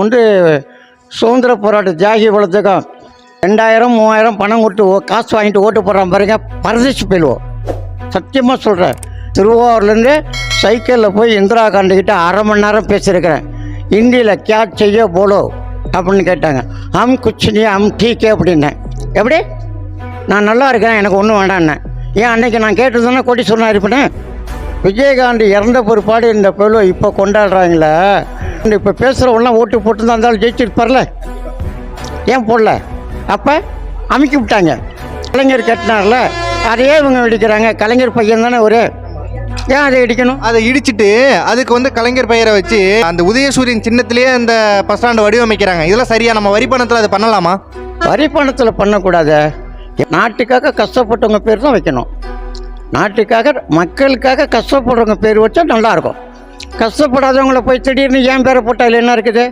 வந்து சுதந்திர போராட்ட தியாகி வளர்த்துக்கும் 2000 3000 பணம் கொடுத்து காசு வாங்கிட்டு ஓட்டு போடுறான் பாருங்க, பரதேசி போயிடுவோம். சத்தியமாக சொல்கிறேன். திருவாரூர்லேருந்து சைக்கிளில் போய் இந்திரா காந்திக்கிட்ட அரை மணி நேரம் பேசியிருக்கிறேன். ஹிந்தியில் கியா செய்ய போலோ அப்படின்னு கேட்டாங்க. குச்சினி டீக்கே அப்படின்னேன். எப்படி நான் நல்லா இருக்கிறேன், எனக்கு ஒன்றும் வேண்டான்னேன். ஏன் அன்னைக்கு நான் கேட்டதுன்னா கோடீஸ்வரனா இருப்பேன். விஜயகாந்த் இறந்த பிற்பாடு இந்த பேலோ இப்போ கொண்டாடுறாங்களே, இப்போ பேசுகிறவங்களாம் ஓட்டு போட்டு தான் இருந்தாலும் ஜெயிச்சிருப்பார்ல, ஏன் போடல? அப்போ அமுக்கி விட்டாங்க. கலைஞர் கேட்டினார்ல, அதையே இவங்க இடிக்கிறாங்க. கலைஞர் பையன் தானே ஒரு, ஏன் அதை இடிக்கணும்? அதை இடிச்சிட்டு அதுக்கு வந்து கலைஞர் பெயரை வச்சு அந்த உதயசூரியன் சின்னத்திலேயே அந்த பஸ் ஸ்டாண்டு வடிவமைக்கிறாங்க. இதெல்லாம் சரியா? நம்ம வரி பணத்தில் அதை பண்ணலாமா? வரி பணத்தில் பண்ணக்கூடாது. நாட்டுக்காக கஷ்டப்பட்டவங்க பேர் தான் வைக்கணும். நாட்டுக்காக மக்களுக்காக கஷ்டப்படுறவங்க பேர் வச்சா நல்லாயிருக்கும். கஷ்டப்படாதவங்கள போய் திடீர்னு ஏன் பேரை போட்டால் என்ன இருக்குது?